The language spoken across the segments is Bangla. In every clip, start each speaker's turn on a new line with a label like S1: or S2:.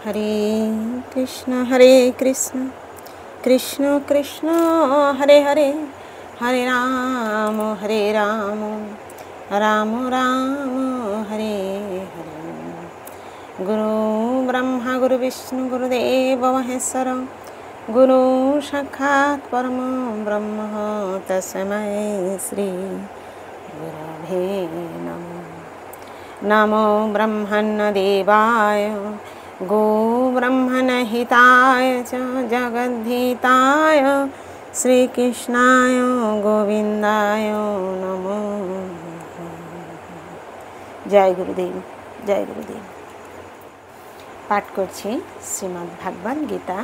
S1: हरे कृष्ण कृष्ण कृष्ण हरे हरे, हरे राम राम राम हरे हरे। गुरु ब्रह्मा गुरु विष्णु गुरुदेव महेश्वर, गुरु साक्षात् परम ब्रह्म तस्मै श्री गुरवे नमः। नमो ब्रह्मण्य देवाय गो ब्रह्मण हिताय च जगद्धिताय श्रीकृष्णाय गोविंदाय नमो। जय गुरुदेव, जय गुरुदेव। पाठ करছি শ্রীমদ্ ভাগবত গীতা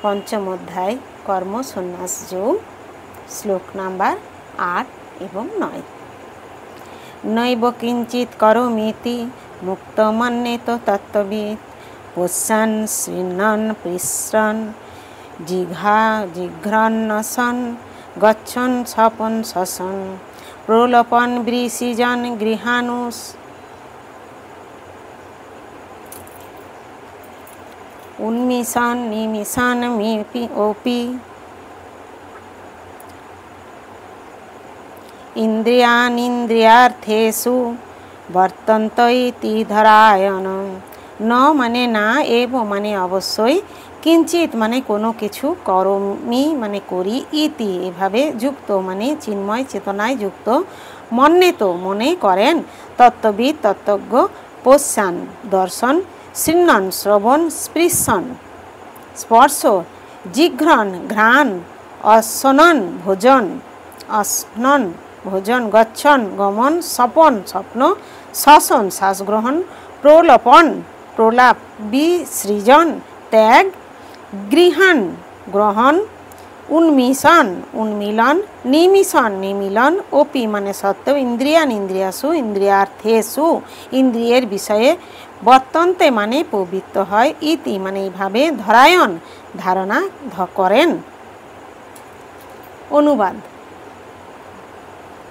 S1: পঞ্চম অধ্যায় কর্ম সন্ন্যাস যোগ, শ্লোক নাম্বার 8 এবং 9। নৈব কিঞ্চিৎ করোমিতি মুক্তমন্যেত তত্ত্ববিৎ, পশ্যন শৃণ্বন পৃচ্ছন জিঘ্রন্নশন গচ্ছন স্বপন শশন প্রলোপন বৃষিজন গৃহাণুষ উন্মিষণ নিমিষণ ওপি ইন্দ্রিয়াণীন্দ্রিয়ার্থেষু বর্তন্ত ইতি ধরায়ণম। ন মানে না, এব মানে অবশ্যই, কিঞ্চিত মানে কোনো কিছু, করমি মানে করি, ইতি এভাবে যুক্ত মানে চিন্ময় চেতনায় যুক্ত, মন্যেত মনে করেন, তত্ত্ববিদ তত্ত্বজ্ঞ, পশ্যান দর্শন, শৃণ্বন শ্রবণ, স্পৃশন স্পর্শ, জিঘ্রণ ঘ্রাণ, অশ্নন ভোজন, অশ্নন ভোজন, গচ্ছন গমন, স্বপন স্বপ্ন, শশন শ্বাসগ্রহণ, প্রলোপন প্রলাপ, বিসৃজন ত্যাগ, গৃহাণ গ্রহণ, উন্মিষণ উন্মিলন, নিমিষণ নিমিলন, অপি মানে সত্ত্বেও, ইন্দ্রিয়াণীন্দ্রিয়াসু ইন্দ্রিয়ার্থেষু ইন্দ্রিয়ের বিষয়ে, বর্তন্তে মানে পবিত্র হয়, ইতি মানে এইভাবে, ধরায়ণ ধারণা করেন। অনুবাদ।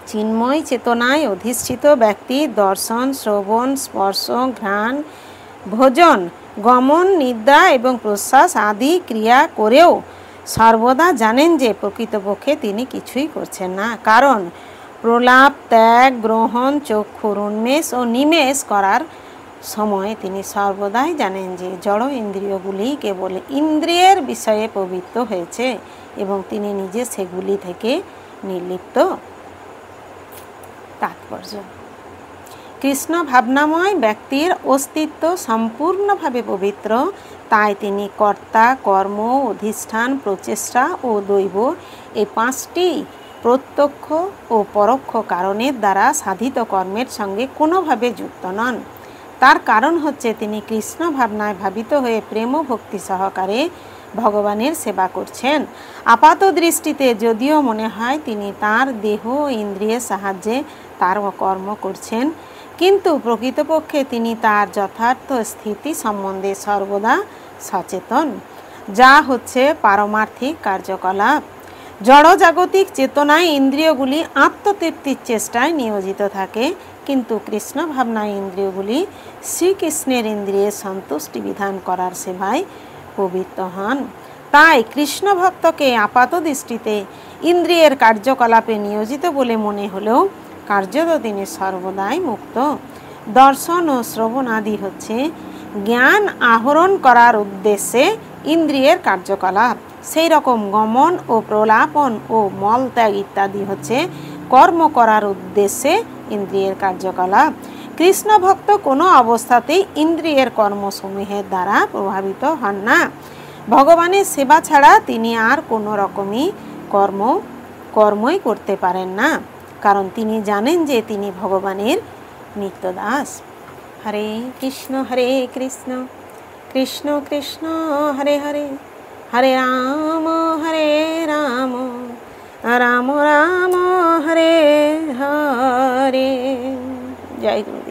S1: চিন্ময় চেতনায় অধিষ্ঠিত ব্যক্তি দর্শন, শ্রবণ, স্পর্শ, ঘ্রাণ, ভোজন, গমন, নিদ্রা এবং প্রশ্বাস আদি ক্রিয়া করেও সর্বদা জানেন যে প্রকৃতপক্ষে তিনি কিছুই করছেন না, কারণ প্রলাপ, ত্যাগ, গ্রহণ, চক্ষুর উন্মেষ ও নিমেষ করার সময় তিনি সর্বদাই জানেন যে জড় ইন্দ্রিয়গুলি কেবল ইন্দ্রিয়ের বিষয়ে পবিত্র হয়েছে এবং তিনি নিজে সেগুলি থেকে নির্লিপ্ত। তাৎপর্য: কৃষ্ণ ভাবনাময় ব্যক্তির অস্তিত্ব সম্পূর্ণভাবে পবিত্র, তাই তিনি কর্তা, কর্ম, অধিষ্ঠান, প্রচেষ্টা ও দৈব এই 5টি প্রত্যক্ষ ও পরোক্ষ কারণের দ্বারা সাধিত কর্মের সঙ্গে কোনোভাবে যুক্ত নন। তার কারণ হচ্ছে তিনি কৃষ্ণ ভাবনায় ভাবিত হয়ে প্রেম ভক্তি সহকারে ভগবানের সেবা করছেন। আপাত দৃষ্টিতে যদিও মনে হয় তিনি তার দেহ ইন্দ্রিয়ের সাহায্যে তার কর্ম করছেন, কিন্তু প্রকৃতপক্ষে তিনি তার যথার্থ স্থিতি সম্বন্ধে সর্বদা সচেতন, যা হচ্ছে পারমার্থিক কার্যকলাপ। জড়জাগতিক চেতনায় ইন্দ্রিয়গুলি আত্মতৃপ্তির চেষ্টায় নিয়োজিত থাকে, কিন্তু কৃষ্ণ ভাবনায় ইন্দ্রিয়গুলি শ্রীকৃষ্ণের ইন্দ্রিয়ের সন্তুষ্টি বিধান করার সেবায় পবিত্র হন। তাই কৃষ্ণ ভক্তকে আপাত দৃষ্টিতে ইন্দ্রিয়ের কার্যকলাপে নিয়োজিত বলে মনে হলেও কার্যত তিনি সর্বদাই মুক্ত। দর্শন ও শ্রবণ আদি হচ্ছে জ্ঞান আহরণ করার উদ্দেশ্যে ইন্দ্রিয়ের কার্যকলাপ, সেই রকম গমন ও প্রলাপন ও মলত্যাগ ইত্যাদি হচ্ছে কর্ম করার উদ্দেশ্যে ইন্দ্রিয়ের কার্যকলাপ। কৃষ্ণ ভক্ত কোনো অবস্থাতেই ইন্দ্রিয়ের কর্মসমূহের দ্বারা প্রভাবিত হন না। ভগবানের সেবা ছাড়া তিনি আর কোনো রকমই কর্মই করতে পারেন না, কারণ তিনি জানেন যে তিনি ভগবানের নিত্যদাস। হরে কৃষ্ণ কৃষ্ণ কৃষ্ণ হরে হরে, হরে রাম রাম রাম হরে হরে। জয় গুরু।